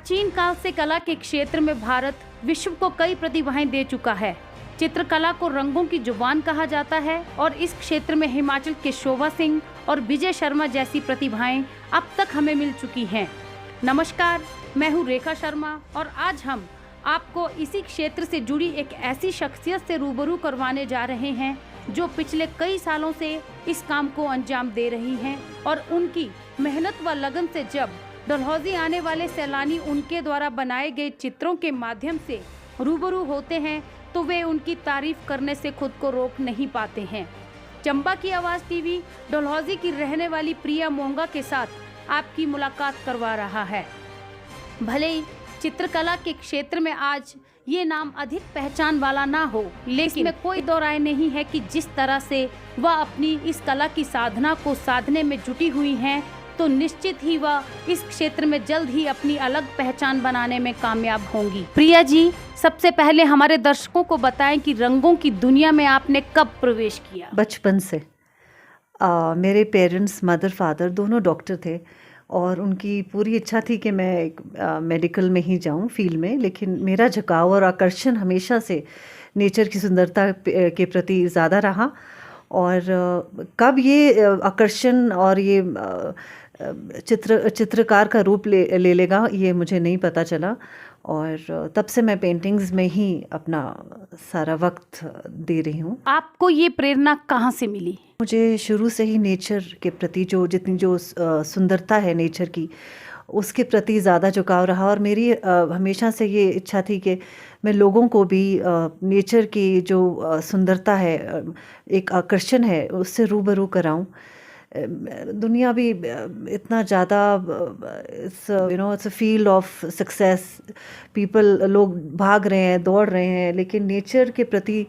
प्राचीन काल से कला के क्षेत्र में भारत विश्व को कई प्रतिभाएं दे चुका है। चित्रकला को रंगों की जुबान कहा जाता है और इस क्षेत्र में हिमाचल के शोभा सिंह और विजय शर्मा जैसी प्रतिभाएं अब तक हमें मिल चुकी हैं। नमस्कार, मैं हूं रेखा शर्मा और आज हम आपको इसी क्षेत्र से जुड़ी एक ऐसी शख्सियत से रूबरू करवाने जा रहे हैं जो पिछले कई सालों से इस काम को अंजाम दे रही हैं और उनकी मेहनत व लगन से जब डलहौजी आने वाले सैलानी उनके द्वारा बनाए गए चित्रों के माध्यम से रूबरू होते हैं तो वे उनकी तारीफ करने से खुद को रोक नहीं पाते हैं। चंबा की आवाज़ टीवी डलहौजी की रहने वाली प्रिया मोंगा के साथ आपकी मुलाकात करवा रहा है। भले ही चित्रकला के क्षेत्र में आज ये नाम अधिक पहचान वाला ना हो, लेकिन इसमें कोई दो राय नहीं है कि जिस तरह से वह अपनी इस कला की साधना को साधने में जुटी हुई हैं, तो निश्चित ही वह इस क्षेत्र में जल्द ही अपनी अलग पहचान बनाने में कामयाब होंगी। प्रिया जी, सबसे पहले हमारे दर्शकों को बताएं कि रंगों की दुनिया में आपने कब प्रवेश किया? बचपन से। मेरे पेरेंट्स, मदर फादर दोनों डॉक्टर थे और उनकी पूरी इच्छा थी कि मैं एक मेडिकल में ही जाऊं, फील्ड में, लेकिन मेरा झुकाव और आकर्षण हमेशा से नेचर की सुंदरता के प्रति ज़्यादा रहा। और कब ये आकर्षण और ये चित्रकार का रूप ले लेगा ये मुझे नहीं पता चला, और तब से मैं पेंटिंग्स में ही अपना सारा वक्त दे रही हूँ। आपको ये प्रेरणा कहाँ से मिली? मुझे शुरू से ही नेचर के प्रति जितनी सुंदरता है नेचर की, उसके प्रति ज़्यादा झुकाव रहा और मेरी हमेशा से ये इच्छा थी कि मैं लोगों को भी नेचर की जो सुंदरता है, एक आकर्षण है, उससे रूबरू कराऊं। दुनिया भी इतना ज़्यादा it's a field of success, लोग भाग रहे हैं, दौड़ रहे हैं, लेकिन नेचर के प्रति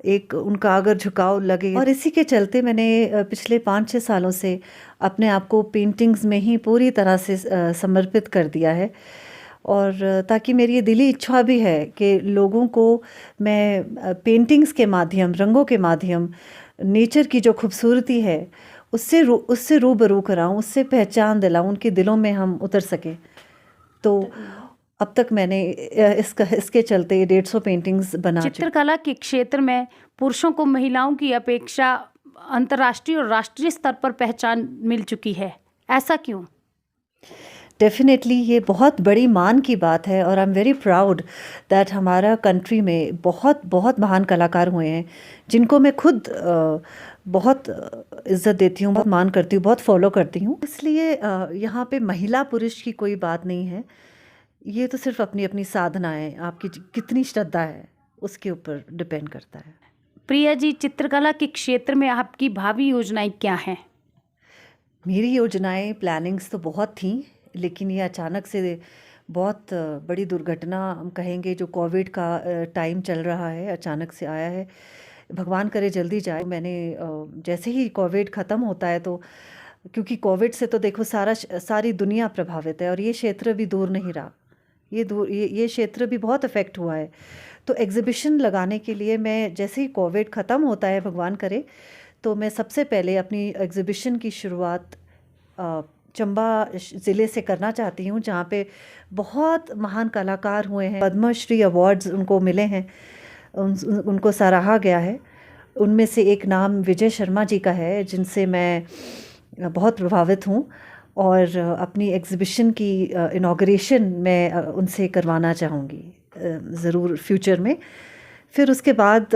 एक उनका अगर झुकाव लगे, और इसी के चलते मैंने पिछले 5-6 सालों से अपने आप को पेंटिंग्स में ही पूरी तरह से समर्पित कर दिया है। और ताकि मेरी ये दिली इच्छा भी है कि लोगों को मैं पेंटिंग्स के माध्यम, रंगों के माध्यम नेचर की जो खूबसूरती है उससे रूबरू कराऊं, उससे पहचान दिलाऊं, उनके दिलों में हम उतर सकें। तो अब तक मैंने इसके चलते 150 पेंटिंग्स बना। चित्रकला के क्षेत्र में पुरुषों को महिलाओं की अपेक्षा अंतर्राष्ट्रीय और राष्ट्रीय स्तर पर पहचान मिल चुकी है, ऐसा क्यों? डेफिनेटली ये बहुत बड़ी मान की बात है और I am very proud that हमारा कंट्री में बहुत महान कलाकार हुए हैं जिनको मैं खुद बहुत इज़्ज़त देती हूँ, बहुत मान करती हूँ, बहुत फॉलो करती हूँ। इसलिए यहाँ पे महिला पुरुष की कोई बात नहीं है, ये तो सिर्फ अपनी अपनी साधना है, आपकी कितनी श्रद्धा है उसके ऊपर डिपेंड करता है। प्रिया जी, चित्रकला के क्षेत्र में आपकी भावी योजनाएं क्या हैं? मेरी योजनाएं, प्लानिंग्स तो बहुत थी, लेकिन ये अचानक से बहुत बड़ी दुर्घटना हम कहेंगे, जो कोविड का टाइम चल रहा है, अचानक से आया है। भगवान करे जल्दी जाए। मैंने जैसे ही कोविड ख़त्म होता है, तो क्योंकि कोविड से तो देखो सारी दुनिया प्रभावित है और ये क्षेत्र भी दूर नहीं रहा, ये क्षेत्र भी बहुत अफेक्ट हुआ है। तो एग्ज़िबिशन लगाने के लिए मैं, जैसे ही कोविड ख़त्म होता है, भगवान करे, तो मैं सबसे पहले अपनी एग्ज़िबिशन की शुरुआत चंबा ज़िले से करना चाहती हूँ, जहाँ पे बहुत महान कलाकार हुए हैं, पद्मश्री अवार्ड्स उनको मिले हैं, उनको सराहा गया है। उनमें से एक नाम विजय शर्मा जी का है, जिनसे मैं बहुत प्रभावित हूँ और अपनी एग्ज़िबिशन की इनॉग्रेशन मैं उनसे करवाना चाहूँगी ज़रूर फ्यूचर में। फिर उसके बाद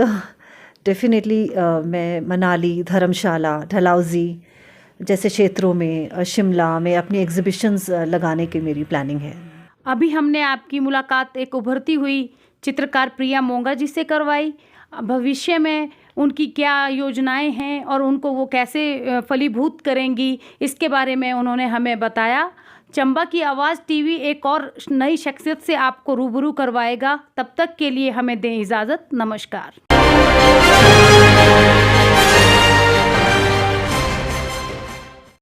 डेफिनेटली मैं मनाली, धर्मशाला, डलहौजी जैसे क्षेत्रों में, शिमला में अपनी एग्ज़िबिशंस लगाने की मेरी प्लानिंग है। अभी हमने आपकी मुलाकात एक उभरती हुई चित्रकार प्रिया मोंगा जी से करवाई। भविष्य में उनकी क्या योजनाएं हैं और उनको वो कैसे फलीभूत करेंगी, इसके बारे में उन्होंने हमें बताया। चंबा की आवाज़ टीवी एक और नई शख्सियत से आपको रूबरू करवाएगा। तब तक के लिए हमें दें इजाज़त। नमस्कार।